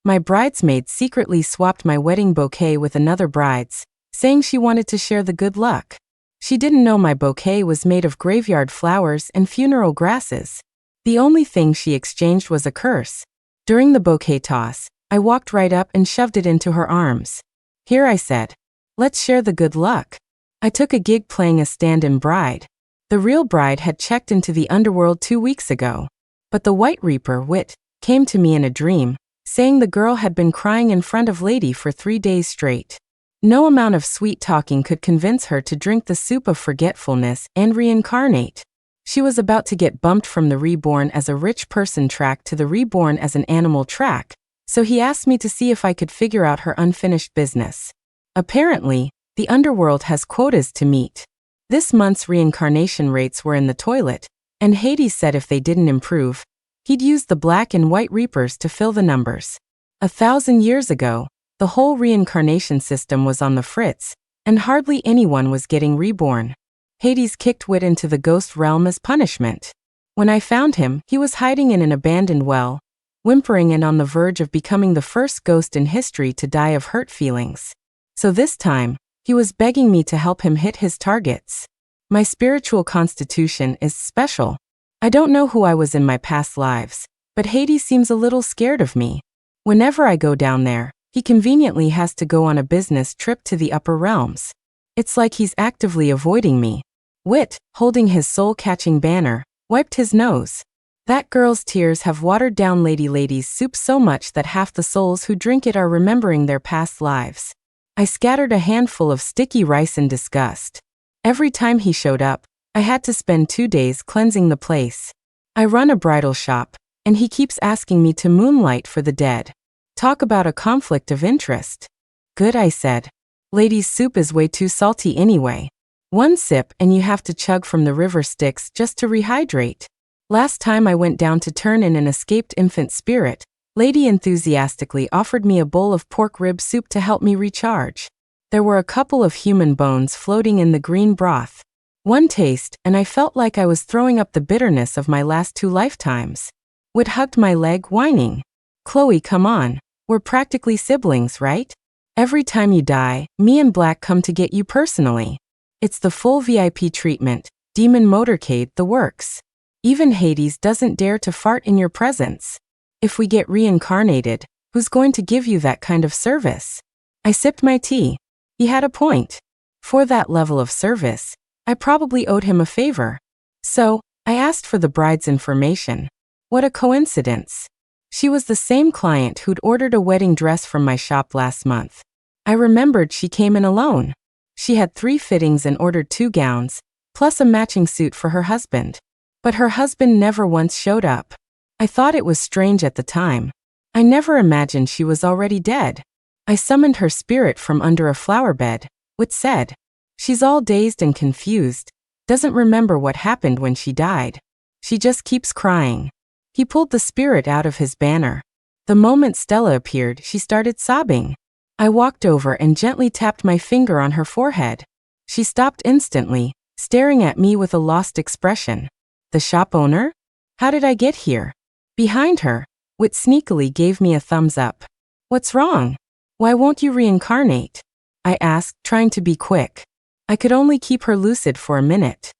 My bridesmaid secretly swapped my wedding bouquet with another bride's, saying she wanted to share the good luck. She didn't know my bouquet was made of graveyard flowers and funeral grasses. The only thing she exchanged was a curse. During the bouquet toss, I walked right up and shoved it into her arms. Here, I said. Let's share the good luck. I took a gig playing a stand-in bride. The real bride had checked into the Underworld 2 weeks ago. But the White Reaper, Wit, came to me in a dream, saying the girl had been crying in front of Lady for 3 days straight. No amount of sweet talking could convince her to drink the soup of forgetfulness and reincarnate. She was about to get bumped from the reborn as a rich person track to the reborn as an animal track, so he asked me to see if I could figure out her unfinished business. Apparently, the Underworld has quotas to meet. This month's reincarnation rates were in the toilet, and Hades said if they didn't improve, he'd use the Black and White Reapers to fill the numbers. 1,000 years ago, the whole reincarnation system was on the fritz, and hardly anyone was getting reborn. Hades kicked Wit into the ghost realm as punishment. When I found him, he was hiding in an abandoned well, whimpering and on the verge of becoming the first ghost in history to die of hurt feelings. So this time, he was begging me to help him hit his targets. My spiritual constitution is special. I don't know who I was in my past lives, but Hades seems a little scared of me. Whenever I go down there, he conveniently has to go on a business trip to the upper realms. It's like he's actively avoiding me. Wit, holding his soul-catching banner, wiped his nose. That girl's tears have watered down Lady's soup so much that half the souls who drink it are remembering their past lives. I scattered a handful of sticky rice in disgust. Every time he showed up, I had to spend 2 days cleansing the place. I run a bridal shop, and he keeps asking me to moonlight for the dead. Talk about a conflict of interest. Good, I said. Lady's soup is way too salty anyway. 1 sip and you have to chug from the river Styx just to rehydrate. Last time I went down to turn in an escaped infant spirit, Lady enthusiastically offered me a bowl of pork rib soup to help me recharge. There were a couple of human bones floating in the green broth. 1 taste, and I felt like I was throwing up the bitterness of my last 2 lifetimes. Wit hugged my leg, whining. Chloe, come on. We're practically siblings, right? Every time you die, me and Black come to get you personally. It's the full VIP treatment, demon motorcade, the works. Even Hades doesn't dare to fart in your presence. If we get reincarnated, who's going to give you that kind of service? I sipped my tea. He had a point. For that level of service, I probably owed him a favor. So, I asked for the bride's information. What a coincidence. She was the same client who'd ordered a wedding dress from my shop last month. I remembered she came in alone. She had 3 fittings and ordered 2 gowns, plus a matching suit for her husband. But her husband never once showed up. I thought it was strange at the time. I never imagined she was already dead. I summoned her spirit from under a flower bed, Wit said. She's all dazed and confused, doesn't remember what happened when she died. She just keeps crying. He pulled the spirit out of his banner. The moment Stella appeared, she started sobbing. I walked over and gently tapped my finger on her forehead. She stopped instantly, staring at me with a lost expression. The shop owner? How did I get here? Behind her, Wit sneakily gave me a thumbs up. What's wrong? Why won't you reincarnate? I asked, trying to be quick. I could only keep her lucid for a minute.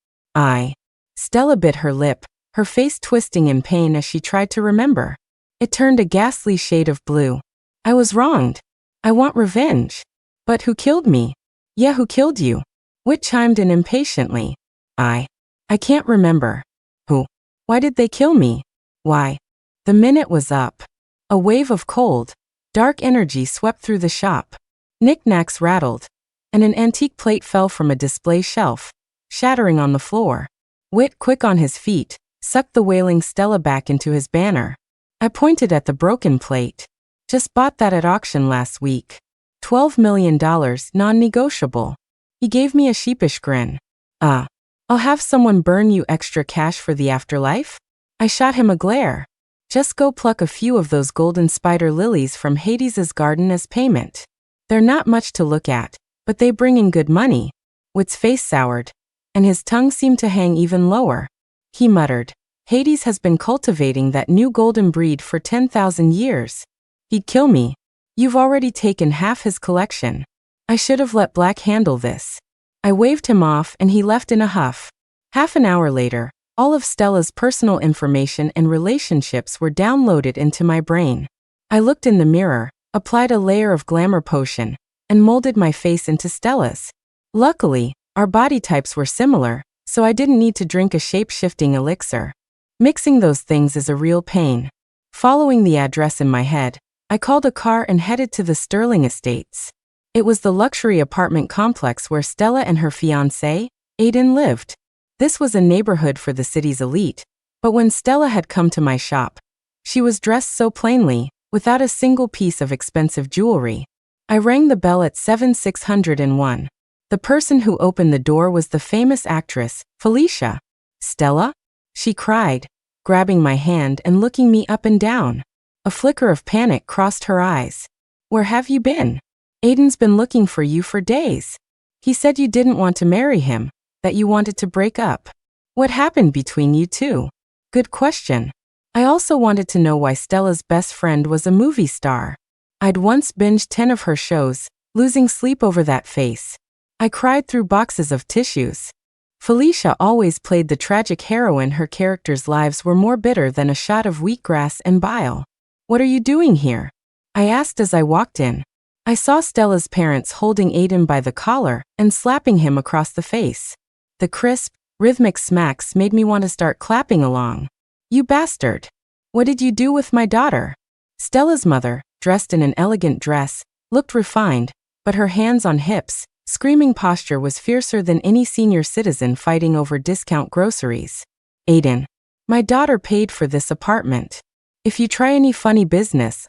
Stella bit her lip, her face twisting in pain as she tried to remember. It turned a ghastly shade of blue. I was wronged. I want revenge. But who killed me? Yeah, who killed you? Wit chimed in impatiently. I can't remember. Who? Why did they kill me? Why? The minute was up. A wave of cold, dark energy swept through the shop. Knickknacks rattled, and an antique plate fell from a display shelf, shattering on the floor. Wit, quick on his feet, sucked the wailing Stella back into his banner. I pointed at the broken plate. Just bought that at auction last week. $12 million, non-negotiable. He gave me a sheepish grin. I'll have someone burn you extra cash for the afterlife? I shot him a glare. Just go pluck a few of those golden spider lilies from Hades's garden as payment. They're not much to look at, but they bring in good money. Wit's face soured, and his tongue seemed to hang even lower. He muttered, Hades has been cultivating that new golden breed for 10,000 years. He'd kill me. You've already taken half his collection. I should have let Black handle this. I waved him off and he left in a huff. Half an hour later, all of Stella's personal information and relationships were downloaded into my brain. I looked in the mirror, applied a layer of glamour potion, and molded my face into Stella's. Luckily, our body types were similar, so I didn't need to drink a shape-shifting elixir. Mixing those things is a real pain. Following the address in my head, I called a car and headed to the Sterling Estates. It was the luxury apartment complex where Stella and her fiancé, Aiden, lived. This was a neighborhood for the city's elite, but when Stella had come to my shop, she was dressed so plainly, without a single piece of expensive jewelry. I rang the bell at 7601. The person who opened the door was the famous actress, Felicia. "Stella?" she cried, grabbing my hand and looking me up and down. A flicker of panic crossed her eyes. "Where have you been? Aiden's been looking for you for days. He said you didn't want to marry him, that you wanted to break up. What happened between you two?" Good question. I also wanted to know why Stella's best friend was a movie star. I'd once binged 10 of her shows, losing sleep over that face. I cried through boxes of tissues. Felicia always played the tragic heroine. Her characters' lives were more bitter than a shot of wheatgrass and bile. "What are you doing here?" I asked as I walked in. I saw Stella's parents holding Aiden by the collar and slapping him across the face. The crisp, rhythmic smacks made me want to start clapping along. "You bastard! What did you do with my daughter?" Stella's mother, dressed in an elegant dress, looked refined, but her hands on hips, screaming posture was fiercer than any senior citizen fighting over discount groceries. "Aiden, my daughter paid for this apartment. If you try any funny business,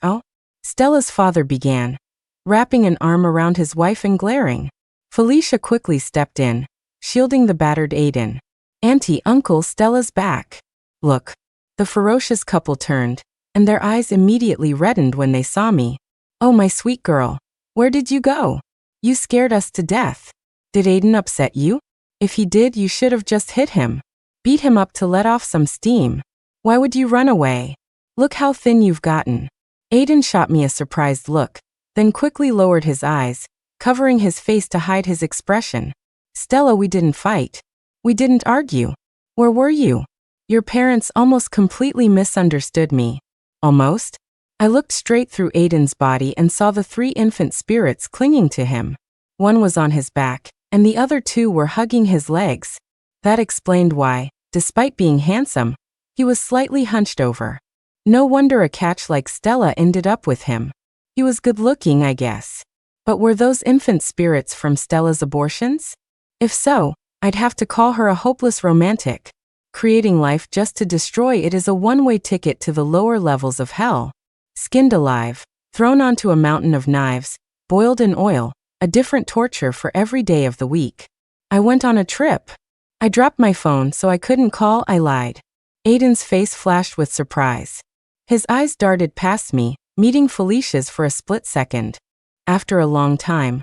Stella's father began, wrapping an arm around his wife and glaring. Felicia quickly stepped in, shielding the battered Aiden. "Auntie, Uncle, Stella's back. Look." The ferocious couple turned, and their eyes immediately reddened when they saw me. "Oh, my sweet girl. Where did you go? You scared us to death. Did Aiden upset you? If he did, you should have just hit him. Beat him up to let off some steam. Why would you run away? Look how thin you've gotten." Aiden shot me a surprised look, then quickly lowered his eyes, covering his face to hide his expression. "Stella, we didn't fight. We didn't argue. Where were you?" Your parents almost completely misunderstood me. Almost? I looked straight through Aiden's body and saw the 3 infant spirits clinging to him. One was on his back, and the other 2 were hugging his legs. That explained why, despite being handsome, he was slightly hunched over. No wonder a catch like Stella ended up with him. He was good-looking, I guess. But were those infant spirits from Stella's abortions? If so, I'd have to call her a hopeless romantic. Creating life just to destroy it is a one-way ticket to the lower levels of hell. Skinned alive, thrown onto a mountain of knives, boiled in oil, a different torture for every day of the week. I went on a trip. I dropped my phone so I couldn't call. I lied. Aiden's face flashed with surprise. His eyes darted past me, meeting Felicia's for a split second. After a long time,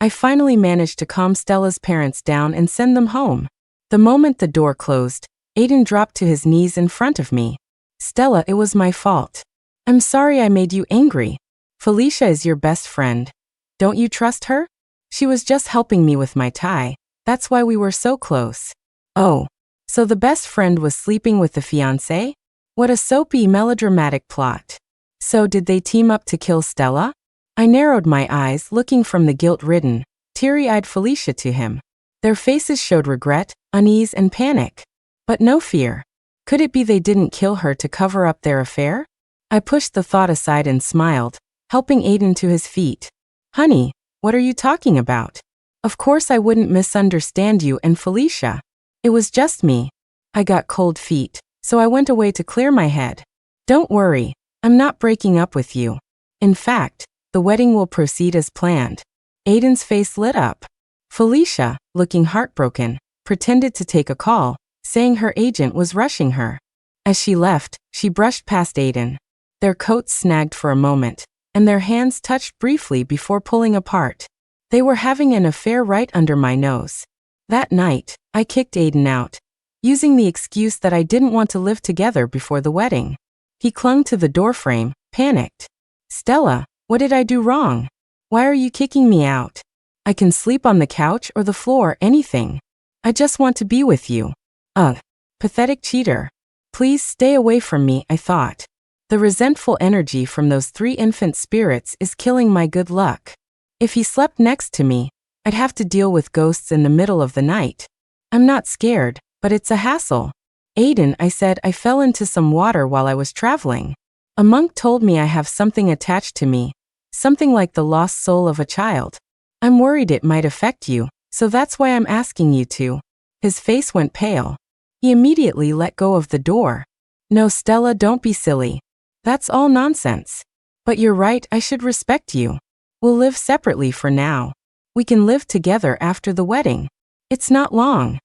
I finally managed to calm Stella's parents down and send them home. The moment the door closed, Aiden dropped to his knees in front of me. "Stella, it was my fault. I'm sorry I made you angry. Felicia is your best friend. Don't you trust her? She was just helping me with my tie. That's why we were so close." "Oh, so the best friend was sleeping with the fiancé? What a soapy, melodramatic plot. So did they team up to kill Stella?" I narrowed my eyes, looking from the guilt-ridden, teary-eyed Felicia to him. Their faces showed regret, unease, and panic. But no fear. Could it be they didn't kill her to cover up their affair? I pushed the thought aside and smiled, helping Aiden to his feet. "Honey, what are you talking about? Of course I wouldn't misunderstand you and Felicia. It was just me. I got cold feet, so I went away to clear my head. Don't worry, I'm not breaking up with you. In fact, the wedding will proceed as planned." Aiden's face lit up. Felicia, looking heartbroken, pretended to take a call, saying her agent was rushing her. As she left, she brushed past Aiden. Their coats snagged for a moment, and their hands touched briefly before pulling apart. They were having an affair right under my nose. That night, I kicked Aiden out, using the excuse that I didn't want to live together before the wedding. He clung to the doorframe, panicked. Stella, what did I do wrong? Why are you kicking me out? I can sleep on the couch or the floor, anything. I just want to be with you. Ugh, pathetic cheater. Please stay away from me, I thought. The resentful energy from those 3 infant spirits is killing my good luck. If he slept next to me, I'd have to deal with ghosts in the middle of the night. I'm not scared, but it's a hassle. Aiden, I said, I fell into some water while I was traveling. A monk told me I have something attached to me, something like the lost soul of a child. I'm worried it might affect you, so that's why I'm asking you to. His face went pale. He immediately let go of the door. No, Stella, don't be silly. That's all nonsense. But you're right, I should respect you. We'll live separately for now. We can live together after the wedding. It's not long.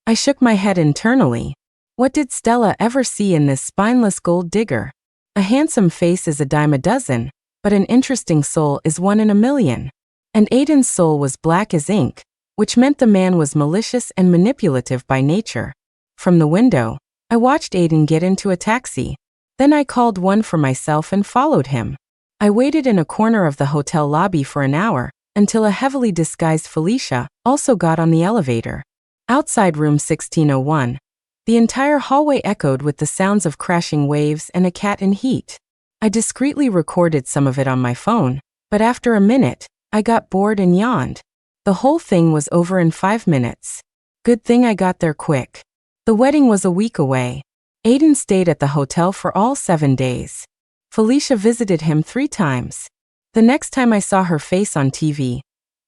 I shook my head internally. What did Stella ever see in this spineless gold digger? A handsome face is a dime a dozen, but an interesting soul is 1 in a million. And Aiden's soul was black as ink, which meant the man was malicious and manipulative by nature. From the window, I watched Aiden get into a taxi. Then I called one for myself and followed him. I waited in a corner of the hotel lobby for an hour, until a heavily disguised Felicia also got on the elevator. Outside room 1601, the entire hallway echoed with the sounds of crashing waves and a cat in heat. I discreetly recorded some of it on my phone, but after a minute, I got bored and yawned. The whole thing was over in 5 minutes. Good thing I got there quick. The wedding was a week away. Aiden stayed at the hotel for all 7 days. Felicia visited him 3 times. The next time I saw her face on TV,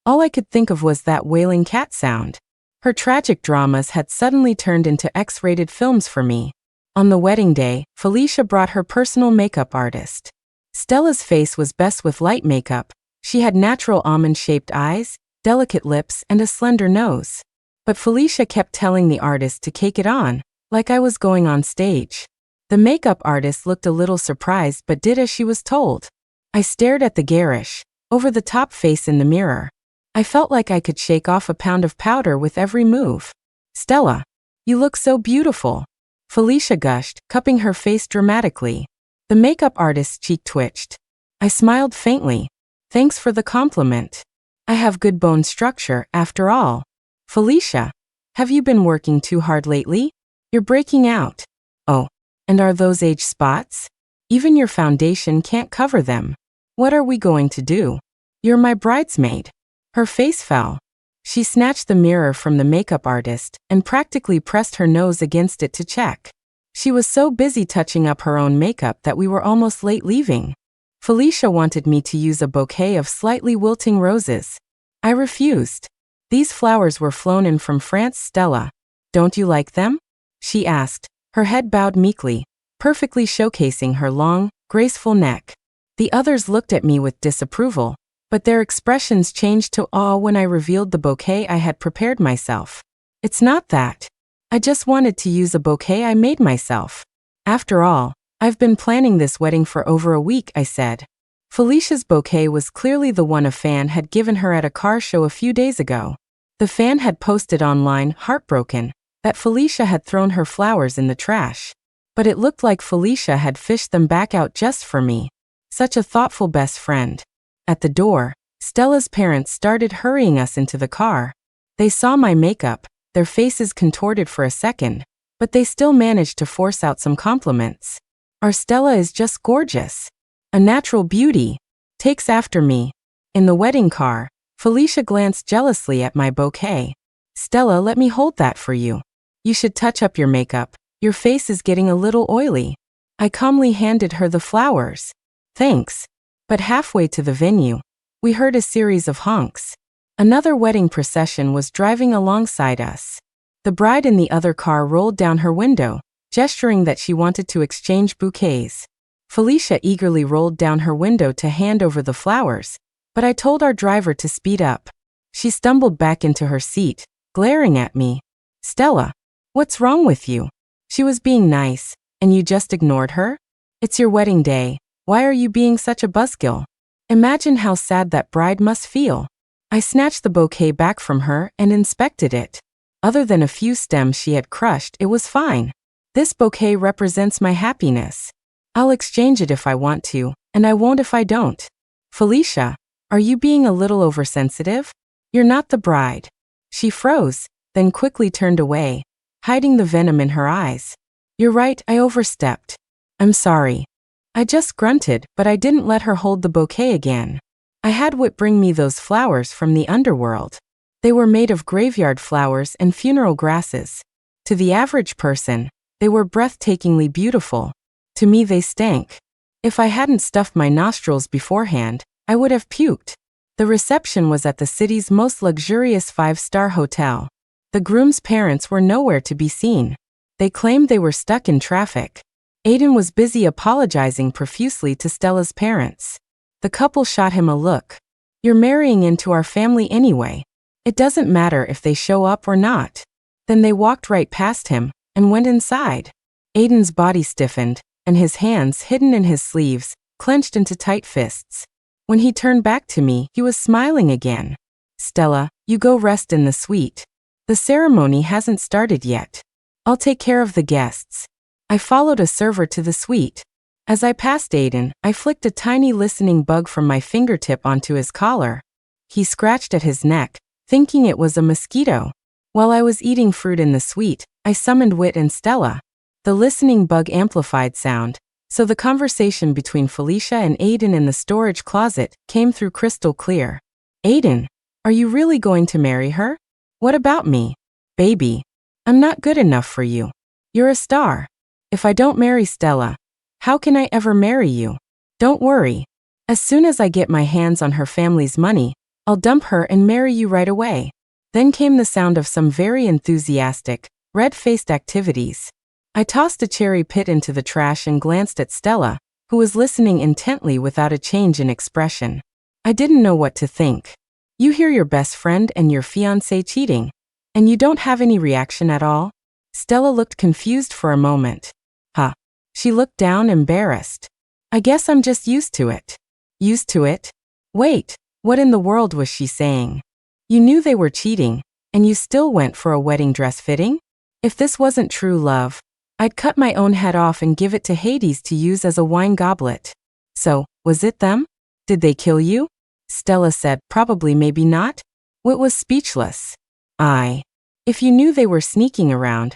all I could think of was that wailing cat sound. Her tragic dramas had suddenly turned into X-rated films for me. On the wedding day, Felicia brought her personal makeup artist. Stella's face was best with light makeup. She had natural almond-shaped eyes, delicate lips, and a slender nose. But Felicia kept telling the artist to cake it on, like I was going on stage. The makeup artist looked a little surprised but did as she was told. I stared at the garish, over-the-top face in the mirror. I felt like I could shake off a pound of powder with every move. Stella, you look so beautiful. Felicia gushed, cupping her face dramatically. The makeup artist's cheek twitched. I smiled faintly. Thanks for the compliment. I have good bone structure, after all. Felicia, have you been working too hard lately? You're breaking out. Oh, and are those age spots? Even your foundation can't cover them. What are we going to do? You're my bridesmaid. Her face fell. She snatched the mirror from the makeup artist and practically pressed her nose against it to check. She was so busy touching up her own makeup that we were almost late leaving. Felicia wanted me to use a bouquet of slightly wilting roses. I refused. These flowers were flown in from France. Stella, don't you like them? She asked, her head bowed meekly, perfectly showcasing her long, graceful neck. The others looked at me with disapproval, but their expressions changed to awe when I revealed the bouquet I had prepared myself. It's not that. I just wanted to use a bouquet I made myself. After all, I've been planning this wedding for over a week, I said. Felicia's bouquet was clearly the one a fan had given her at a car show a few days ago. The fan had posted online, heartbroken, that Felicia had thrown her flowers in the trash. But it looked like Felicia had fished them back out just for me. Such a thoughtful best friend. At the door, Stella's parents started hurrying us into the car. They saw my makeup, their faces contorted for a second, but they still managed to force out some compliments. Our Stella is just gorgeous. A natural beauty. Takes after me. In the wedding car, Felicia glanced jealously at my bouquet. Stella, let me hold that for you. You should touch up your makeup. Your face is getting a little oily. I calmly handed her the flowers. Thanks. But halfway to the venue, we heard a series of honks. Another wedding procession was driving alongside us. The bride in the other car rolled down her window, gesturing that she wanted to exchange bouquets. Felicia eagerly rolled down her window to hand over the flowers, but I told our driver to speed up. She stumbled back into her seat, glaring at me. Stella, what's wrong with you? She was being nice, and you just ignored her? It's your wedding day. Why are you being such a buzzkill? Imagine how sad that bride must feel. I snatched the bouquet back from her and inspected it. Other than a few stems she had crushed, it was fine. This bouquet represents my happiness. I'll exchange it if I want to, And I won't if I don't. Felicia, are you being a little oversensitive? You're not the bride. She froze, then quickly turned away, hiding the venom in her eyes. You're right, I overstepped. I'm sorry. I just grunted, but I didn't let her hold the bouquet again. I had Whit bring me those flowers from the underworld. They were made of graveyard flowers and funeral grasses. To the average person, they were breathtakingly beautiful. To me they stank. If I hadn't stuffed my nostrils beforehand, I would have puked. The reception was at the city's most luxurious 5-star hotel. The groom's parents were nowhere to be seen. They claimed they were stuck in traffic. Aiden was busy apologizing profusely to Stella's parents. The couple shot him a look. You're marrying into our family anyway. It doesn't matter if they show up or not. Then they walked right past him and went inside. Aiden's body stiffened, and his hands, hidden in his sleeves, clenched into tight fists. When he turned back to me, he was smiling again. Stella, you go rest in the suite. The ceremony hasn't started yet. I'll take care of the guests. I followed a server to the suite. As I passed Aiden, I flicked a tiny listening bug from my fingertip onto his collar. He scratched at his neck, thinking it was a mosquito. While I was eating fruit in the suite, I summoned Whit and Stella. The listening bug amplified sound, so the conversation between Felicia and Aiden in the storage closet came through crystal clear. Aiden, are you really going to marry her? What about me? Baby, I'm not good enough for you. You're a star. If I don't marry Stella, how can I ever marry you? Don't worry. As soon as I get my hands on her family's money, I'll dump her and marry you right away. Then came the sound of some very enthusiastic, red-faced activities. I tossed a cherry pit into the trash and glanced at Stella, who was listening intently without a change in expression. I didn't know what to think. You hear your best friend and your fiancé cheating, and you don't have any reaction at all? Stella looked confused for a moment. Huh. She looked down, embarrassed. I guess I'm just used to it. Used to it? Wait, what in the world was she saying? You knew they were cheating, and you still went for a wedding dress fitting? If this wasn't true love, I'd cut my own head off and give it to Hades to use as a wine goblet. So, was it them? Did they kill you? Stella said, probably, maybe not. Whit was speechless. If you knew they were sneaking around,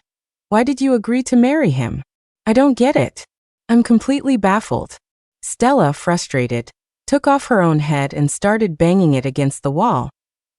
why did you agree to marry him? I don't get it. I'm completely baffled. Stella, frustrated, took off her own head and started banging it against the wall,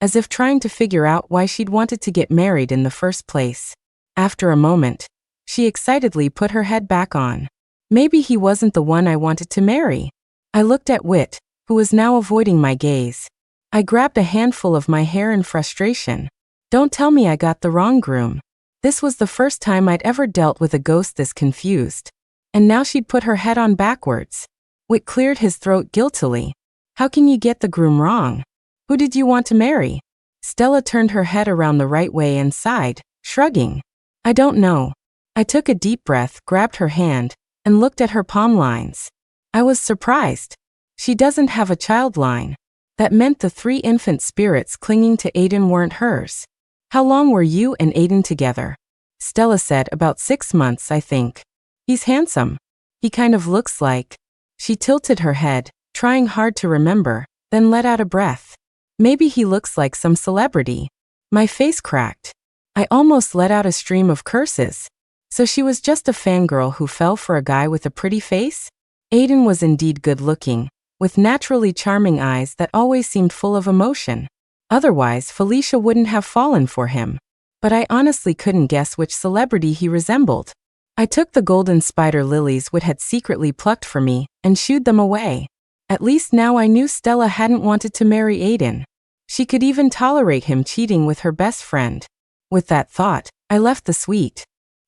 as if trying to figure out why she'd wanted to get married in the first place. After a moment, she excitedly put her head back on. Maybe he wasn't the one I wanted to marry. I looked at Whit, who was now avoiding my gaze. I grabbed a handful of my hair in frustration. Don't tell me I got the wrong groom. This was the first time I'd ever dealt with a ghost this confused. And now she'd put her head on backwards. Whit cleared his throat guiltily. How can you get the groom wrong? Who did you want to marry? Stella turned her head around the right way and sighed, shrugging. I don't know. I took a deep breath, grabbed her hand, and looked at her palm lines. I was surprised. She doesn't have a child line. That meant the 3 infant spirits clinging to Aiden weren't hers. How long were you and Aiden together? Stella said, about 6 months, I think. He's handsome. He kind of looks like. She tilted her head, trying hard to remember, then let out a breath. Maybe he looks like some celebrity. My face cracked. I almost let out a stream of curses. So she was just a fangirl who fell for a guy with a pretty face? Aiden was indeed good-looking, with naturally charming eyes that always seemed full of emotion. Otherwise, Felicia wouldn't have fallen for him. But I honestly couldn't guess which celebrity he resembled. I took the golden spider lilies Whit had secretly plucked for me and shooed them away. At least now I knew Stella hadn't wanted to marry Aiden. She could even tolerate him cheating with her best friend. With that thought, I left the suite.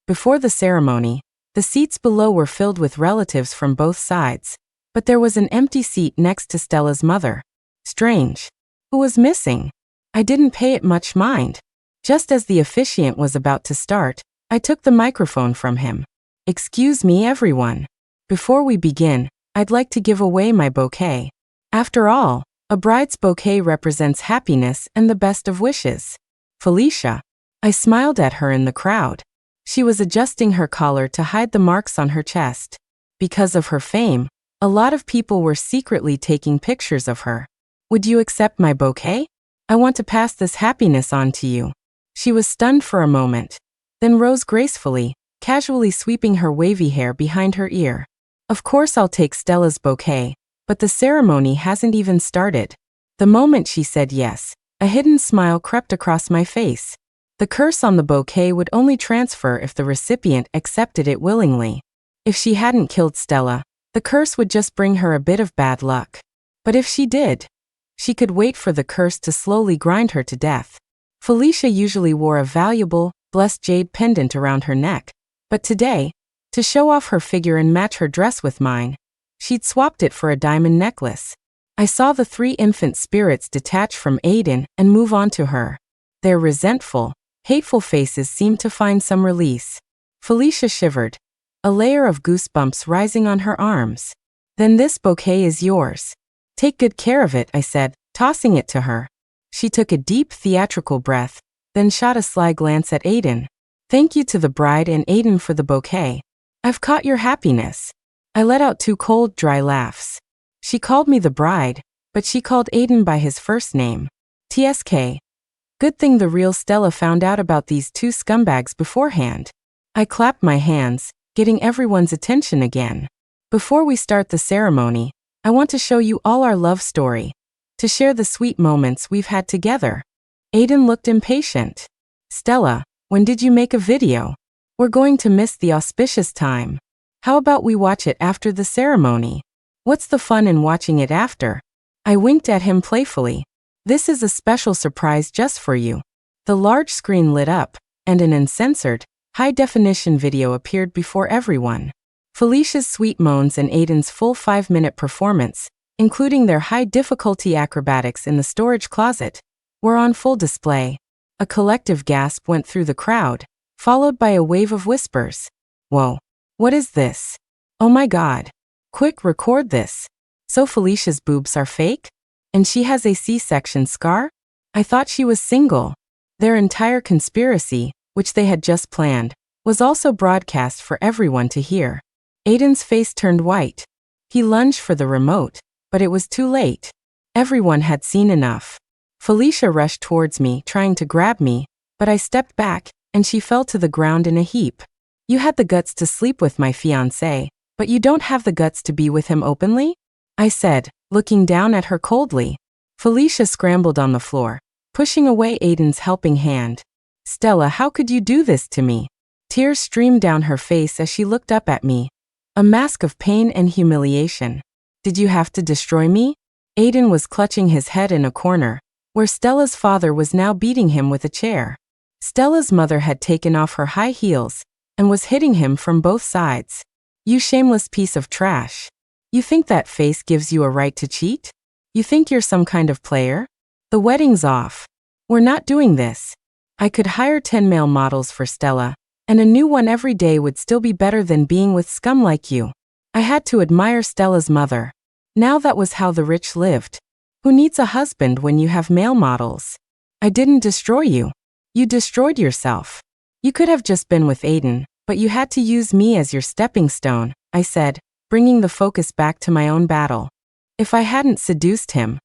Before the ceremony, the seats below were filled with relatives from both sides, but there was an empty seat next to Stella's mother. Strange. Who was missing? I didn't pay it much mind. Just as the officiant was about to start, I took the microphone from him. Excuse me, everyone. Before we begin, I'd like to give away my bouquet. After all, a bride's bouquet represents happiness and the best of wishes. Felicia. I smiled at her in the crowd. She was adjusting her collar to hide the marks on her chest. Because of her fame, A lot of people were secretly taking pictures of her. Would you accept my bouquet? I want to pass this happiness on to you. She was stunned for a moment, then rose gracefully, casually sweeping her wavy hair behind her ear. Of course I'll take Stella's bouquet, but the ceremony hasn't even started. The moment she said yes, a hidden smile crept across my face. The curse on the bouquet would only transfer if the recipient accepted it willingly. If she hadn't killed Stella, the curse would just bring her a bit of bad luck. But if she did, she could wait for the curse to slowly grind her to death. Felicia usually wore a valuable, blessed jade pendant around her neck, but today, to show off her figure and match her dress with mine, she'd swapped it for a diamond necklace. I saw the 3 infant spirits detach from Aiden and move on to her. Their resentful, hateful faces seemed to find some release. Felicia shivered, a layer of goosebumps rising on her arms. Then this bouquet is yours. Take good care of it, I said, tossing it to her. She took a deep theatrical breath, then shot a sly glance at Aiden. Thank you to the bride and Aiden for the bouquet. I've caught your happiness. I let out 2 cold, dry laughs. She called me the bride, but she called Aiden by his first name. TSK. Good thing the real Stella found out about these 2 scumbags beforehand. I clapped my hands, getting everyone's attention again. Before we start the ceremony, I want to show you all our love story, to share the sweet moments we've had together. Aiden looked impatient. Stella, when did you make a video? We're going to miss the auspicious time. How about we watch it after the ceremony? What's the fun in watching it after? I winked at him playfully. This is a special surprise just for you. The large screen lit up, and an uncensored, high-definition video appeared before everyone. Felicia's sweet moans and Aiden's full 5-minute performance, including their high-difficulty acrobatics in the storage closet, were on full display. A collective gasp went through the crowd, followed by a wave of whispers. Whoa. What is this? Oh my God. Quick, record this. So Felicia's boobs are fake? And she has a C-section scar? I thought she was single. Their entire conspiracy, which they had just planned, was also broadcast for everyone to hear. Aiden's face turned white. He lunged for the remote, but it was too late. Everyone had seen enough. Felicia rushed towards me, trying to grab me, but I stepped back, and she fell to the ground in a heap. You had the guts to sleep with my fiancé, but you don't have the guts to be with him openly? I said, looking down at her coldly. Felicia scrambled on the floor, pushing away Aiden's helping hand. Stella, how could you do this to me? Tears streamed down her face as she looked up at me, a mask of pain and humiliation. Did you have to destroy me? Aiden was clutching his head in a corner, where Stella's father was now beating him with a chair. Stella's mother had taken off her high heels and was hitting him from both sides. You shameless piece of trash. You think that face gives you a right to cheat? You think you're some kind of player? The wedding's off. We're not doing this. I could hire 10 male models for Stella, and a new one every day would still be better than being with scum like you. I had to admire Stella's mother. Now that was how the rich lived. Who needs a husband when you have male models? I didn't destroy you. You destroyed yourself. You could have just been with Aiden, but you had to use me as your stepping stone, I said, bringing the focus back to my own battle. If I hadn't seduced him,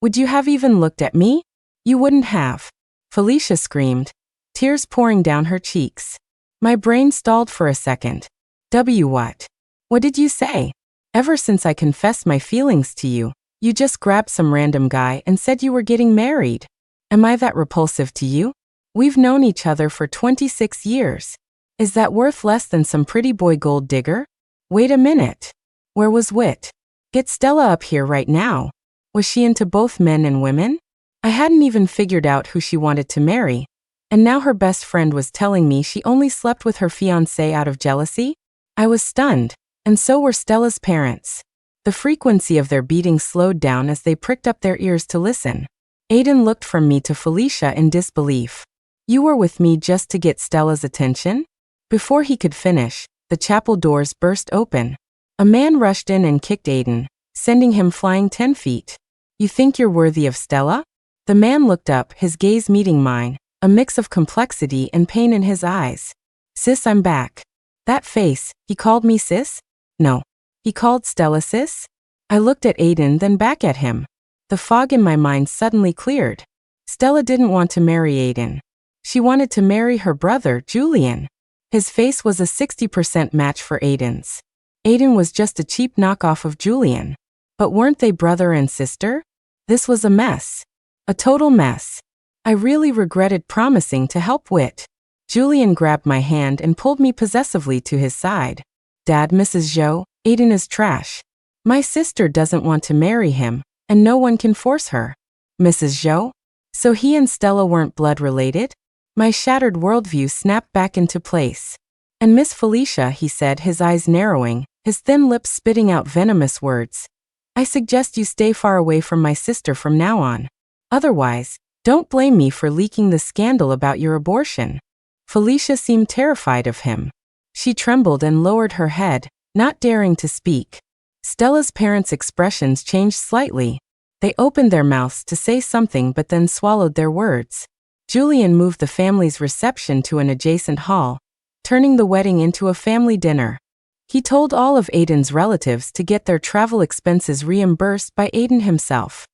would you have even looked at me? You wouldn't have. Felicia screamed, tears pouring down her cheeks. My brain stalled for a second. What? What did you say? Ever since I confessed my feelings to you, you just grabbed some random guy and said you were getting married. Am I that repulsive to you? We've known each other for 26 years. Is that worth less than some pretty boy gold digger? Wait a minute. Where was Wit? Get Stella up here right now. Was she into both men and women? I hadn't even figured out who she wanted to marry, and now her best friend was telling me she only slept with her fiancé out of jealousy? I was stunned, and so were Stella's parents. The frequency of their beating slowed down as they pricked up their ears to listen. Aiden looked from me to Felicia in disbelief. You were with me just to get Stella's attention? Before he could finish, the chapel doors burst open. A man rushed in and kicked Aiden, sending him flying 10 feet. You think you're worthy of Stella? The man looked up, his gaze meeting mine, a mix of complexity and pain in his eyes. Sis, I'm back. That face, he called me sis? No. He called Stella sis? I looked at Aiden, then back at him. The fog in my mind suddenly cleared. Stella didn't want to marry Aiden. She wanted to marry her brother, Julian. His face was a 60% match for Aiden's. Aiden was just a cheap knockoff of Julian. But weren't they brother and sister? This was a mess. A total mess. I really regretted promising to help Wit. Julian grabbed my hand and pulled me possessively to his side. Dad, Mrs. Zhou, Aiden is trash. My sister doesn't want to marry him, and no one can force her. Mrs. Zhou? So he and Stella weren't blood related? My shattered worldview snapped back into place. And Miss Felicia, he said, his eyes narrowing, his thin lips spitting out venomous words. I suggest you stay far away from my sister from now on. Otherwise, don't blame me for leaking the scandal about your abortion. Felicia seemed terrified of him. She trembled and lowered her head, not daring to speak. Stella's parents' expressions changed slightly. They opened their mouths to say something but then swallowed their words. Julian moved the family's reception to an adjacent hall, turning the wedding into a family dinner. He told all of Aiden's relatives to get their travel expenses reimbursed by Aiden himself.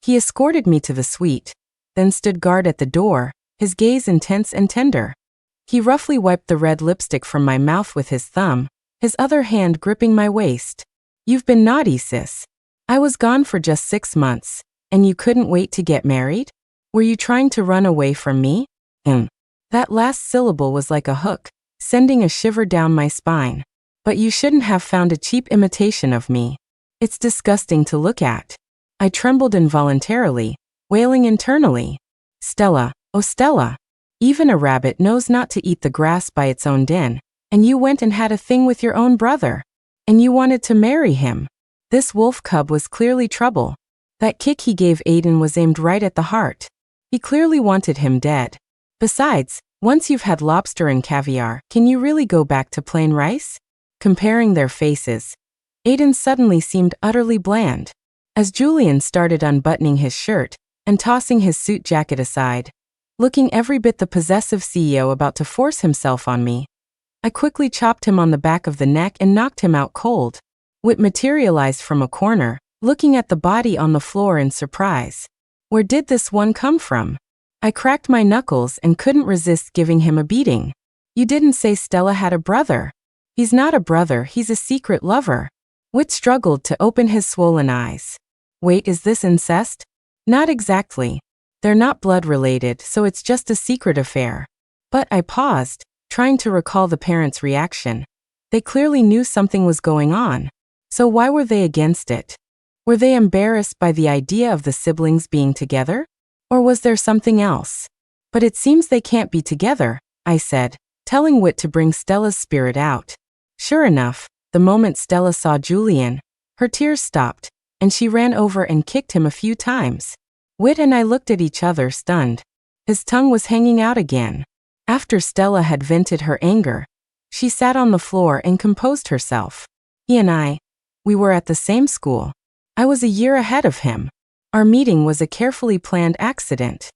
He escorted me to the suite, then stood guard at the door, his gaze intense and tender. He roughly wiped the red lipstick from my mouth with his thumb, his other hand gripping my waist. You've been naughty, sis. I was gone for just 6 months, and you couldn't wait to get married? Were you trying to run away from me? That last syllable was like a hook, sending a shiver down my spine. But you shouldn't have found a cheap imitation of me. It's disgusting to look at. I trembled involuntarily, wailing internally. Stella, oh Stella. Even a rabbit knows not to eat the grass by its own den, and you went and had a thing with your own brother. And you wanted to marry him. This wolf cub was clearly trouble. That kick he gave Aiden was aimed right at the heart. He clearly wanted him dead. Besides, once you've had lobster and caviar, can you really go back to plain rice? Comparing their faces, Aiden suddenly seemed utterly bland. As Julian started unbuttoning his shirt and tossing his suit jacket aside, looking every bit the possessive CEO about to force himself on me, I quickly chopped him on the back of the neck and knocked him out cold. Wit materialized from a corner, looking at the body on the floor in surprise. Where did this one come from? I cracked my knuckles and couldn't resist giving him a beating. You didn't say Stella had a brother. He's not a brother, he's a secret lover. Wit struggled to open his swollen eyes. Wait, is this incest? Not exactly. They're not blood related, so it's just a secret affair. But I paused, trying to recall the parents' reaction. They clearly knew something was going on. So why were they against it? Were they embarrassed by the idea of the siblings being together? Or was there something else? But it seems they can't be together, I said, telling Wit to bring Stella's spirit out. Sure enough, the moment Stella saw Julian, her tears stopped, and she ran over and kicked him a few times. Wit and I looked at each other stunned. His tongue was hanging out again. After Stella had vented her anger, she sat on the floor and composed herself. He and we were at the same school. I was a year ahead of him. Our meeting was a carefully planned accident.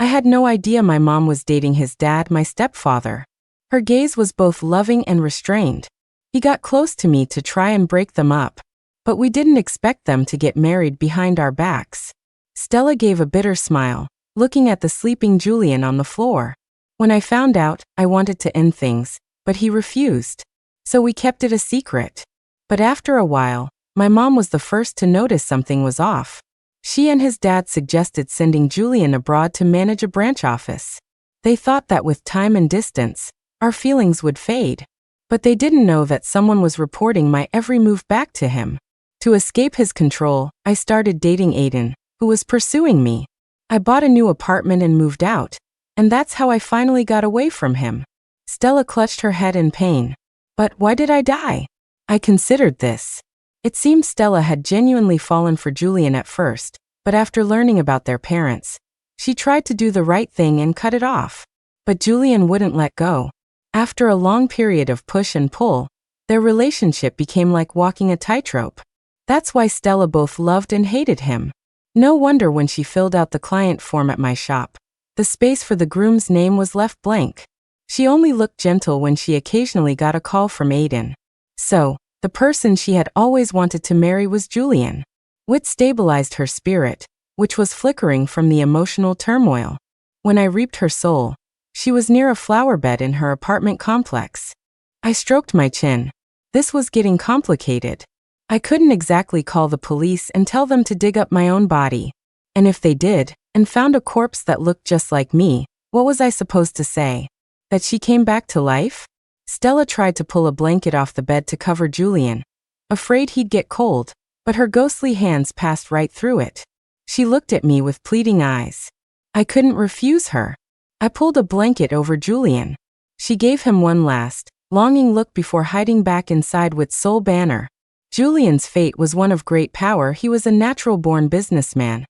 I had no idea my mom was dating his dad, my stepfather. Her gaze was both loving and restrained. He got close to me to try and break them up, but we didn't expect them to get married behind our backs. Stella gave a bitter smile, looking at the sleeping Julian on the floor. When I found out, I wanted to end things, but he refused. So we kept it a secret. But after a while, my mom was the first to notice something was off. She and his dad suggested sending Julian abroad to manage a branch office. They thought that with time and distance, our feelings would fade. But they didn't know that someone was reporting my every move back to him. To escape his control, I started dating Aiden, who was pursuing me. I bought a new apartment and moved out, and that's how I finally got away from him. Stella clutched her head in pain. But why did I die? I considered this. It seemed Stella had genuinely fallen for Julian at first, but after learning about their parents, she tried to do the right thing and cut it off. But Julian wouldn't let go. After a long period of push and pull, their relationship became like walking a tightrope. That's why Stella both loved and hated him. No wonder when she filled out the client form at my shop, the space for the groom's name was left blank. She only looked gentle when she occasionally got a call from Aiden. So, The person she had always wanted to marry was Julian. Wit stabilized her spirit, which was flickering from the emotional turmoil. When I reaped her soul, she was near a flower bed in her apartment complex. I stroked my chin. This was getting complicated. I couldn't exactly call the police and tell them to dig up my own body. And if they did, and found a corpse that looked just like me, what was I supposed to say? That she came back to life? Stella tried to pull a blanket off the bed to cover Julian, afraid he'd get cold, but her ghostly hands passed right through it. She looked at me with pleading eyes. I couldn't refuse her. I pulled a blanket over Julian. She gave him one last, longing look before hiding back inside Wit's sole banner. Julian's fate was one of great power. He was a natural-born businessman,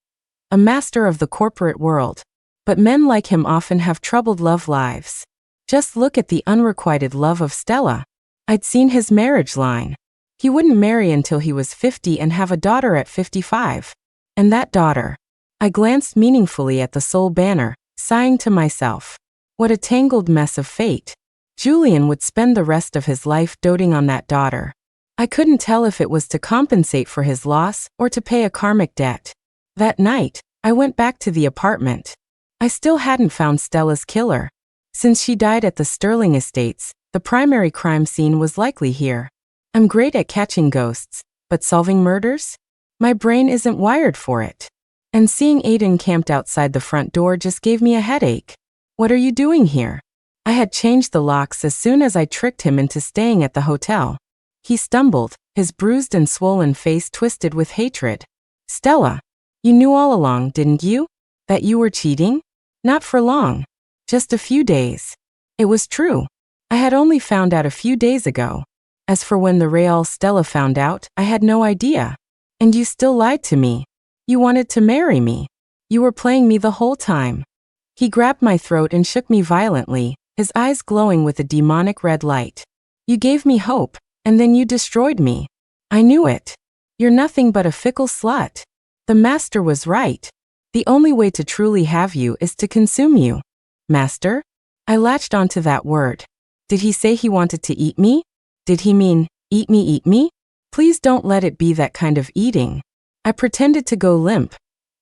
a master of the corporate world. But men like him often have troubled love lives. Just look at the unrequited love of Stella. I'd seen his marriage line. He wouldn't marry until he was 50 and have a daughter at 55. And that daughter. I glanced meaningfully at the sole banner, sighing to myself. What a tangled mess of fate. Julian would spend the rest of his life doting on that daughter. I couldn't tell if it was to compensate for his loss or to pay a karmic debt. That night, I went back to the apartment. I still hadn't found Stella's killer. Since she died at the Sterling Estates, the primary crime scene was likely here. I'm great at catching ghosts, but solving murders? My brain isn't wired for it. And seeing Aiden camped outside the front door just gave me a headache. What are you doing here? I had changed the locks as soon as I tricked him into staying at the hotel. He stumbled, his bruised and swollen face twisted with hatred. Stella, you knew all along, didn't you? That you were cheating? Not for long. Just a few days. It was true. I had only found out a few days ago. As for when the real Stella found out, I had no idea. And you still lied to me. You wanted to marry me. You were playing me the whole time. He grabbed my throat and shook me violently, his eyes glowing with a demonic red light. You gave me hope, and then you destroyed me. I knew it. You're nothing but a fickle slut. The master was right. The only way to truly have you is to consume you. Master? I latched onto that word. Did he say he wanted to eat me? Did he mean, eat me, eat me? Please don't let it be that kind of eating. I pretended to go limp,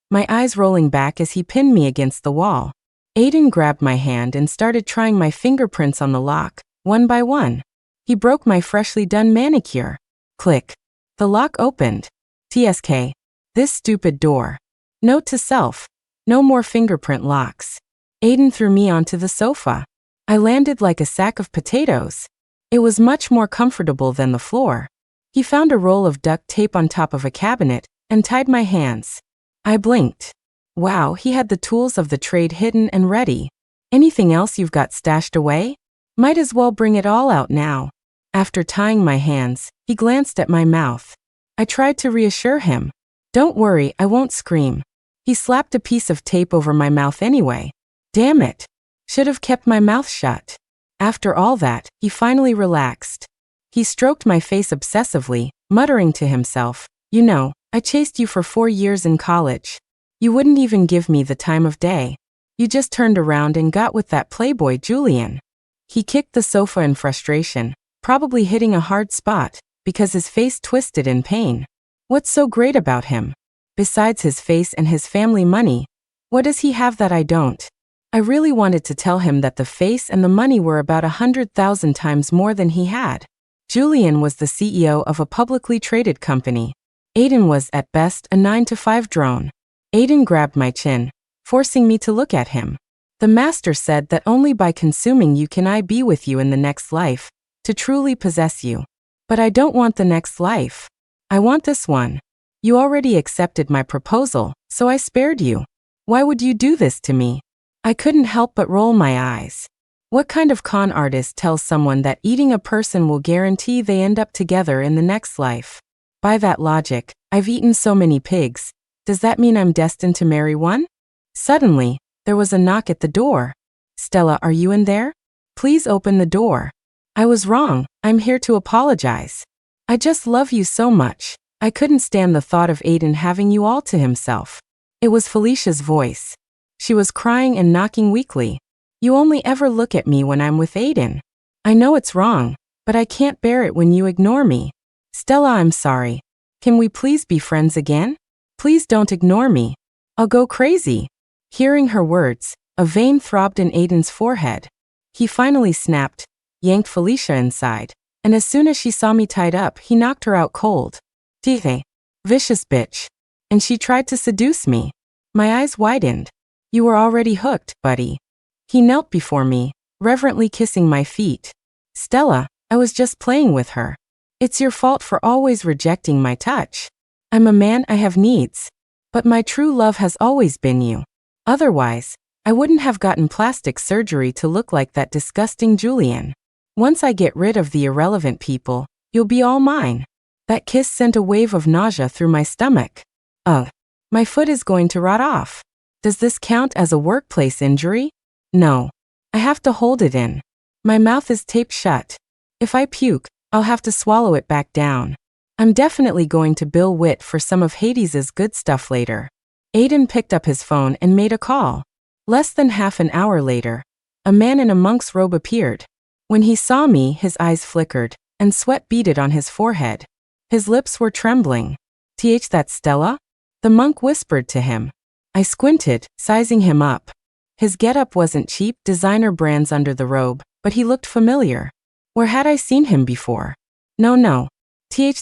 my eyes rolling back as he pinned me against the wall. Aiden grabbed my hand and started trying my fingerprints on the lock, one by one. He broke my freshly done manicure. Click. The lock opened. TSK. This stupid door. Note to self. No more fingerprint locks. Aiden threw me onto the sofa. I landed like a sack of potatoes. It was much more comfortable than the floor. He found a roll of duct tape on top of a cabinet and tied my hands. I blinked. Wow, he had the tools of the trade hidden and ready. Anything else you've got stashed away? Might as well bring it all out now. After tying my hands, he glanced at my mouth. I tried to reassure him. Don't worry, I won't scream. He slapped a piece of tape over my mouth anyway. Damn it. Should have kept my mouth shut. After all that, he finally relaxed. He stroked my face obsessively, muttering to himself, you know, I chased you for 4 years in college. You wouldn't even give me the time of day. You just turned around and got with that playboy Julian. He kicked the sofa in frustration, probably hitting a hard spot, because his face twisted in pain. What's so great about him? Besides his face and his family money, what does he have that I don't? I really wanted to tell him that the face and the money were about 100,000 times more than he had. Julian was the CEO of a publicly traded company. Aiden was, at best, a 9-to-5 drone. Aiden grabbed my chin, forcing me to look at him. The master said that only by consuming you can I be with you in the next life, to truly possess you. But I don't want the next life. I want this one. You already accepted my proposal, so I spared you. Why would you do this to me? I couldn't help but roll my eyes. What kind of con artist tells someone that eating a person will guarantee they end up together in the next life? By that logic, I've eaten so many pigs. Does that mean I'm destined to marry one? Suddenly, there was a knock at the door. Stella, are you in there? Please open the door. I was wrong. I'm here to apologize. I just love you so much. I couldn't stand the thought of Aiden having you all to himself. It was Felicia's voice. She was crying and knocking weakly. You only ever look at me when I'm with Aiden. I know it's wrong, but I can't bear it when you ignore me. Stella, I'm sorry. Can we please be friends again? Please don't ignore me. I'll go crazy. Hearing her words, a vein throbbed in Aiden's forehead. He finally snapped, yanked Felicia inside, and as soon as she saw me tied up, he knocked her out cold. Tite. Vicious bitch. And she tried to seduce me. My eyes widened. You were already hooked, buddy. He knelt before me, reverently kissing my feet. Stella, I was just playing with her. It's your fault for always rejecting my touch. I'm a man, I have needs. But my true love has always been you. Otherwise, I wouldn't have gotten plastic surgery to look like that disgusting Julian. Once I get rid of the irrelevant people, you'll be all mine. That kiss sent a wave of nausea through my stomach. Ugh. My foot is going to rot off. Does this count as a workplace injury? No. I have to hold it in. My mouth is taped shut. If I puke, I'll have to swallow it back down. I'm definitely going to bill Wit for some of Hades's good stuff later. Aiden picked up his phone and made a call. Less than half an hour later, a man in a monk's robe appeared. When he saw me, his eyes flickered, and sweat beaded on his forehead. His lips were trembling. That's Stella? The monk whispered to him. I squinted, sizing him up. His getup wasn't cheap, designer brands under the robe, but he looked familiar. Where had I seen him before? No.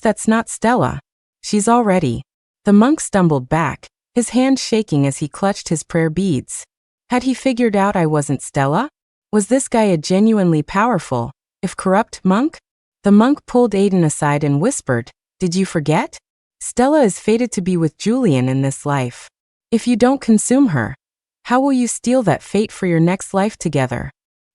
That's not Stella. She's already. The monk stumbled back, his hand shaking as he clutched his prayer beads. Had he figured out I wasn't Stella? Was this guy a genuinely powerful, if corrupt, monk? The monk pulled Aiden aside and whispered, Did you forget? Stella is fated to be with Julian in this life. If you don't consume her, how will you steal that fate for your next life together?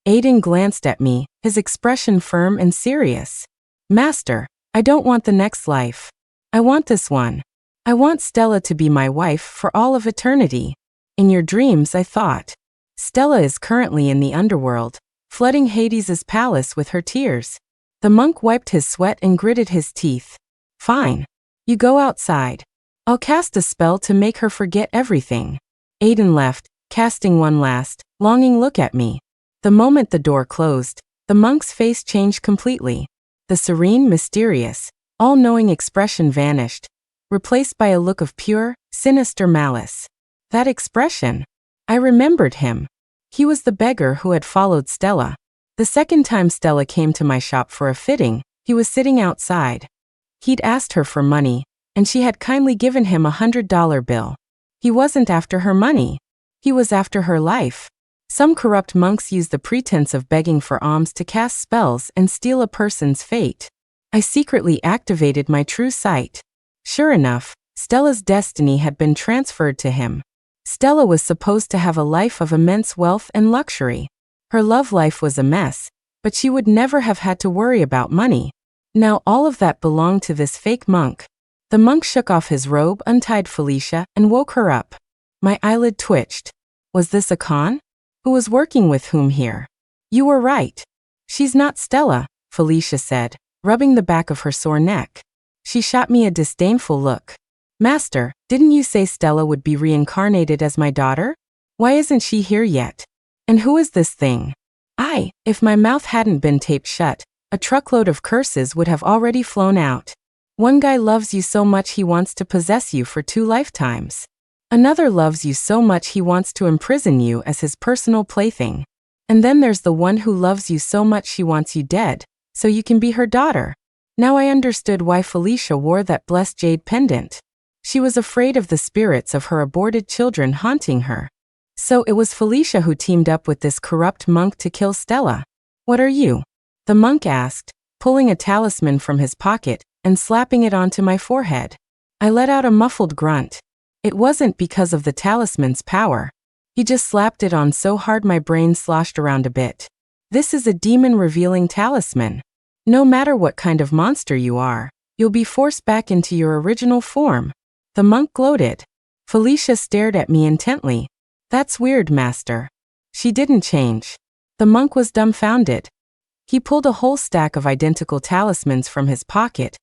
Aiden glanced at me, his expression firm and serious. Master, I don't want the next life. I want this one. I want Stella to be my wife for all of eternity. In your dreams, I thought. Stella is currently in the Underworld, flooding Hades's palace with her tears. The monk wiped his sweat and gritted his teeth. Fine. You go outside. I'll cast a spell to make her forget everything. Aiden left, casting one last, longing look at me. The moment the door closed, the monk's face changed completely. The serene, mysterious, all-knowing expression vanished, replaced by a look of pure, sinister malice. That expression. I remembered him. He was the beggar who had followed Stella. The second time Stella came to my shop for a fitting, he was sitting outside. He'd asked her for money, and she had kindly given him a $100 bill. He wasn't after her money. He was after her life. Some corrupt monks use the pretense of begging for alms to cast spells and steal a person's fate. I secretly activated my true sight. Sure enough, Stella's destiny had been transferred to him. Stella was supposed to have a life of immense wealth and luxury. Her love life was a mess, but she would never have had to worry about money. Now all of that belonged to this fake monk. The monk shook off his robe, untied Felicia, and woke her up. My eyelid twitched. Was this a con? Who was working with whom here? You were right. She's not Stella, Felicia said, rubbing the back of her sore neck. She shot me a disdainful look. Master, didn't you say Stella would be reincarnated as my daughter? Why isn't she here yet? And who is this thing? If my mouth hadn't been taped shut, a truckload of curses would have already flown out. One guy loves you so much he wants to possess you for 2 lifetimes. Another loves you so much he wants to imprison you as his personal plaything. And then there's the one who loves you so much she wants you dead, so you can be her daughter. Now I understood why Felicia wore that blessed jade pendant. She was afraid of the spirits of her aborted children haunting her. So it was Felicia who teamed up with this corrupt monk to kill Stella. What are you? The monk asked, pulling a talisman from his pocket and slapping it onto my forehead. I let out a muffled grunt. It wasn't because of the talisman's power. He just slapped it on so hard my brain sloshed around a bit. This is a demon-revealing talisman. No matter what kind of monster you are, you'll be forced back into your original form. The monk gloated. Felicia stared at me intently. That's weird, Master. She didn't change. The monk was dumbfounded. He pulled a whole stack of identical talismans from his pocket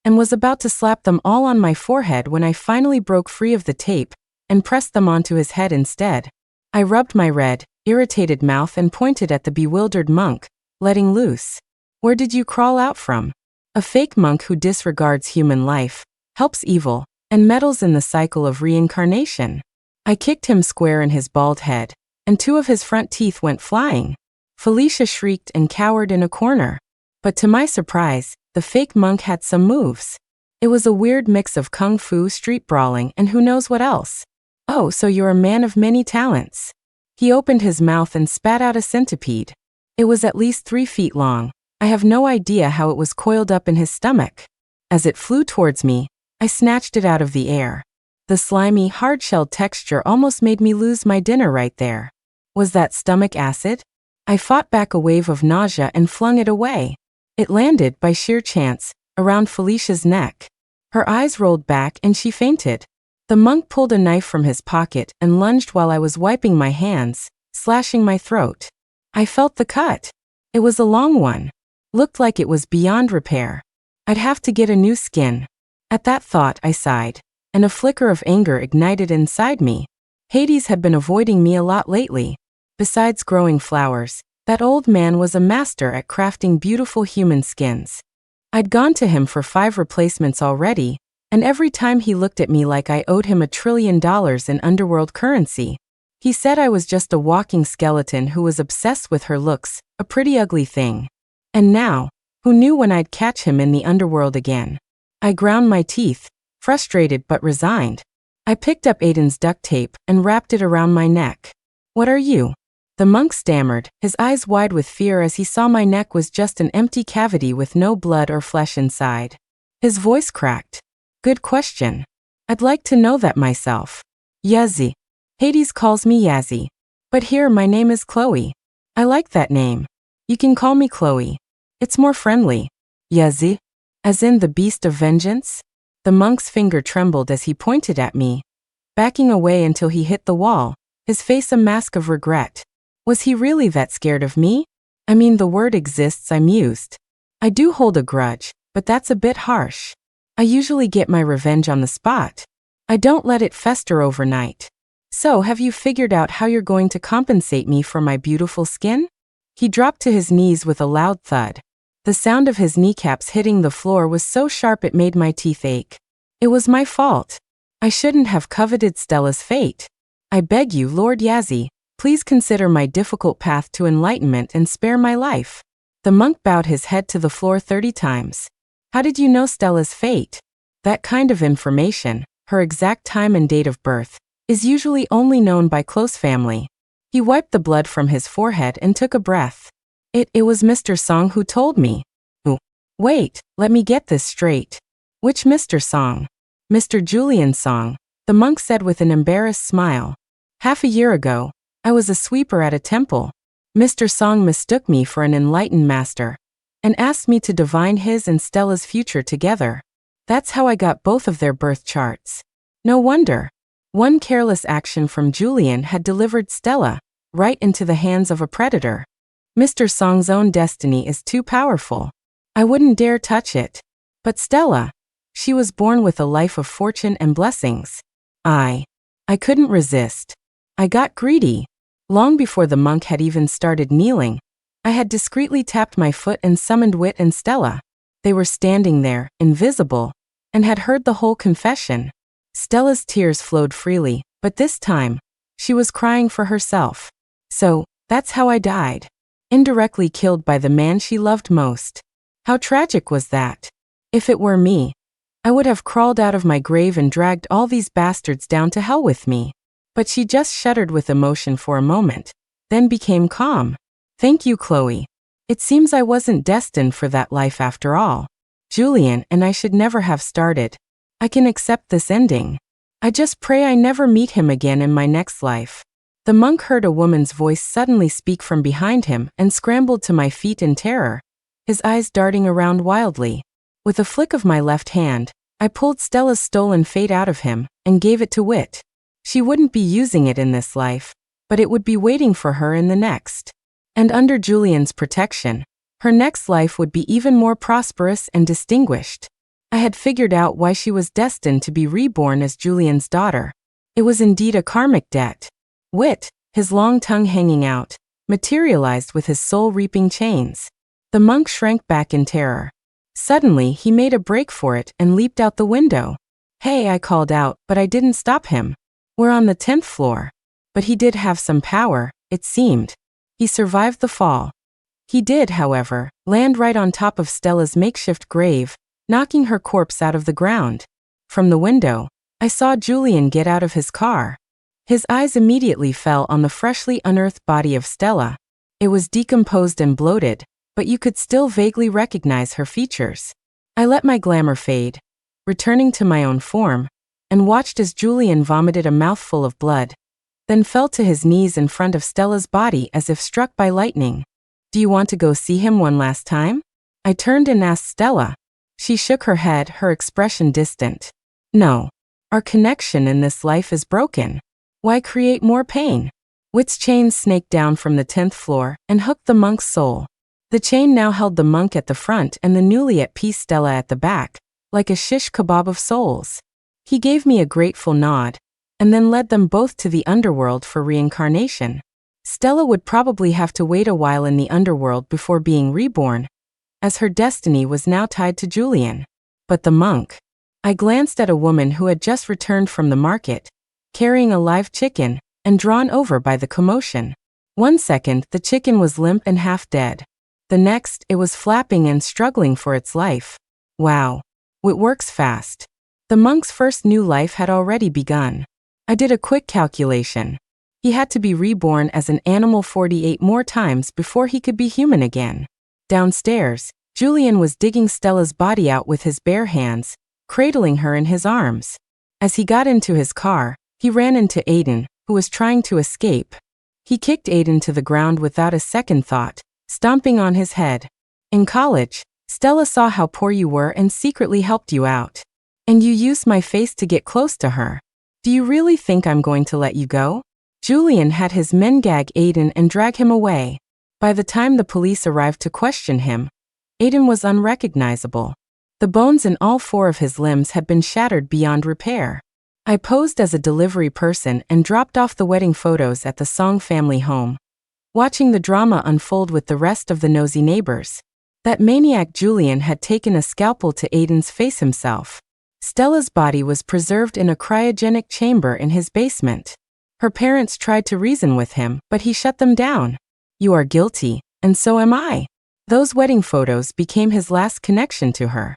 and was about to slap them all on my forehead when I finally broke free of the tape and pressed them onto his head instead. I rubbed my red, irritated mouth and pointed at the bewildered monk, letting loose. Where did you crawl out from? A fake monk who disregards human life, helps evil, and meddles in the cycle of reincarnation. I kicked him square in his bald head, and 2 of his front teeth went flying. Felicia shrieked and cowered in a corner. But to my surprise, the fake monk had some moves. It was a weird mix of kung fu, street brawling, and who knows what else. "Oh, so you're a man of many talents." He opened his mouth and spat out a centipede. It was at least 3 feet long. I have no idea how it was coiled up in his stomach. As it flew towards me, I snatched it out of the air. The slimy, hard-shelled texture almost made me lose my dinner right there. Was that stomach acid? I fought back a wave of nausea and flung it away. It landed, by sheer chance, around Felicia's neck. Her eyes rolled back and she fainted. The monk pulled a knife from his pocket and lunged while I was wiping my hands, slashing my throat. I felt the cut. It was a long one. Looked like it was beyond repair. I'd have to get a new skin. At that thought, I sighed, and a flicker of anger ignited inside me. Hades had been avoiding me a lot lately. Besides growing flowers, that old man was a master at crafting beautiful human skins. I'd gone to him for 5 replacements already, and every time he looked at me like I owed him $1 trillion in Underworld currency. He said I was just a walking skeleton who was obsessed with her looks, a pretty ugly thing. And now, who knew when I'd catch him in the Underworld again? I ground my teeth, frustrated but resigned. I picked up Aiden's duct tape and wrapped it around my neck. "What are you?" The monk stammered, his eyes wide with fear as he saw my neck was just an empty cavity with no blood or flesh inside. His voice cracked. "Good question. I'd like to know that myself." "Yazzie. Hades calls me Yazzie. But here my name is Chloe. I like that name. You can call me Chloe. It's more friendly." "Yazzie? As in the beast of vengeance?" The monk's finger trembled as he pointed at me, backing away until he hit the wall, his face a mask of regret. Was he really that scared of me? I mean, the word exists, I mused. I do hold a grudge, but that's a bit harsh. I usually get my revenge on the spot. I don't let it fester overnight. "So, have you figured out how you're going to compensate me for my beautiful skin?" He dropped to his knees with a loud thud. The sound of his kneecaps hitting the floor was so sharp it made my teeth ache. It was my fault. I shouldn't have coveted Stella's fate. "I beg you, Lord Yazzie, please consider my difficult path to enlightenment and spare my life." The monk bowed his head to the floor 30 times. "How did you know Stella's fate?" That kind of information, her exact time and date of birth, is usually only known by close family. He wiped the blood from his forehead and took a breath. It was Mr. Song who told me." "Oh, wait, let me get this straight. Which Mr. Song?" "Mr. Julian Song," the monk said with an embarrassed smile. "Half a year ago, I was a sweeper at a temple. Mr. Song mistook me for an enlightened master and asked me to divine his and Stella's future together. That's how I got both of their birth charts. No wonder. One careless action from Julian had delivered Stella right into the hands of a predator. Mr. Song's own destiny is too powerful. I wouldn't dare touch it. But Stella, she was born with a life of fortune and blessings. I couldn't resist. I got greedy. Long before the monk had even started kneeling, I had discreetly tapped my foot and summoned Wit and Stella. They were standing there, invisible, and had heard the whole confession. Stella's tears flowed freely, but this time, she was crying for herself. So, that's how I died. Indirectly killed by the man she loved most. How tragic was that? If it were me, I would have crawled out of my grave and dragged all these bastards down to hell with me. But she just shuddered with emotion for a moment, then became calm. "Thank you, Chloe. It seems I wasn't destined for that life after all. Julian and I should never have started. I can accept this ending. I just pray I never meet him again in my next life." The monk heard a woman's voice suddenly speak from behind him and scrambled to my feet in terror, his eyes darting around wildly. With a flick of my left hand, I pulled Stella's stolen fate out of him and gave it to Wit. She wouldn't be using it in this life, but it would be waiting for her in the next. And under Julian's protection, her next life would be even more prosperous and distinguished. I had figured out why she was destined to be reborn as Julian's daughter. It was indeed a karmic debt. Wit, his long tongue hanging out, materialized with his soul-reaping chains. The monk shrank back in terror. Suddenly, he made a break for it and leaped out the window. "Hey," I called out, but I didn't stop him. "We're on the 10th floor. But he did have some power, it seemed. He survived the fall. He did, however, land right on top of Stella's makeshift grave, knocking her corpse out of the ground. From the window, I saw Julian get out of his car. His eyes immediately fell on the freshly unearthed body of Stella. It was decomposed and bloated, but you could still vaguely recognize her features. I let my glamour fade, returning to my own form, and watched as Julian vomited a mouthful of blood, then fell to his knees in front of Stella's body as if struck by lightning. "Do you want to go see him one last time?" I turned and asked Stella. She shook her head, her expression distant. "No. Our connection in this life is broken. Why create more pain?" Wit's chain snaked down from the 10th floor and hooked the monk's soul. The chain now held the monk at the front and the newly at peace Stella at the back, like a shish kebab of souls. He gave me a grateful nod, and then led them both to the underworld for reincarnation. Stella would probably have to wait a while in the underworld before being reborn, as her destiny was now tied to Julian. But the monk. I glanced at a woman who had just returned from the market, carrying a live chicken, and drawn over by the commotion. One second, the chicken was limp and half dead. The next, it was flapping and struggling for its life. Wow. It works fast. The monk's first new life had already begun. I did a quick calculation. He had to be reborn as an animal 48 more times before he could be human again. Downstairs, Julian was digging Stella's body out with his bare hands, cradling her in his arms. As he got into his car, he ran into Aiden, who was trying to escape. He kicked Aiden to the ground without a second thought, stomping on his head. "In college, Stella saw how poor you were and secretly helped you out. And you used my face to get close to her. Do you really think I'm going to let you go?" Julian had his men gag Aiden and drag him away. By the time the police arrived to question him, Aiden was unrecognizable. The bones in all 4 of his limbs had been shattered beyond repair. I posed as a delivery person and dropped off the wedding photos at the Song family home, watching the drama unfold with the rest of the nosy neighbors. That maniac Julian had taken a scalpel to Aiden's face himself. Stella's body was preserved in a cryogenic chamber in his basement. Her parents tried to reason with him, but he shut them down. "You are guilty, and so am I." Those wedding photos became his last connection to her.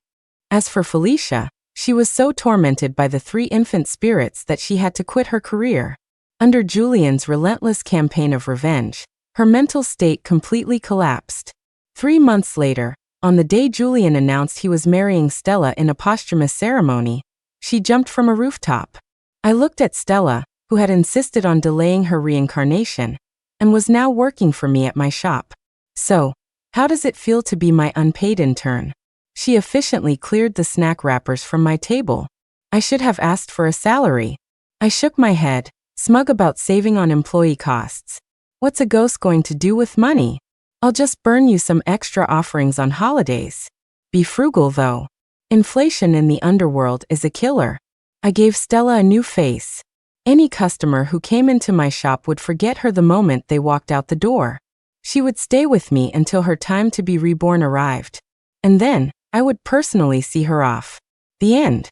As for Felicia, she was so tormented by the 3 infant spirits that she had to quit her career. Under Julian's relentless campaign of revenge, her mental state completely collapsed. 3 months later, on the day Julian announced he was marrying Stella in a posthumous ceremony, she jumped from a rooftop. I looked at Stella, who had insisted on delaying her reincarnation, and was now working for me at my shop. "So, how does it feel to be my unpaid intern?" She efficiently cleared the snack wrappers from my table. I should have asked for a salary. I shook my head, smug about saving on employee costs. What's a ghost going to do with money? I'll just burn you some extra offerings on holidays. Be frugal though. Inflation in the underworld is a killer. I gave Stella a new face. Any customer who came into my shop would forget her the moment they walked out the door. She would stay with me until her time to be reborn arrived. And then, I would personally see her off. The end.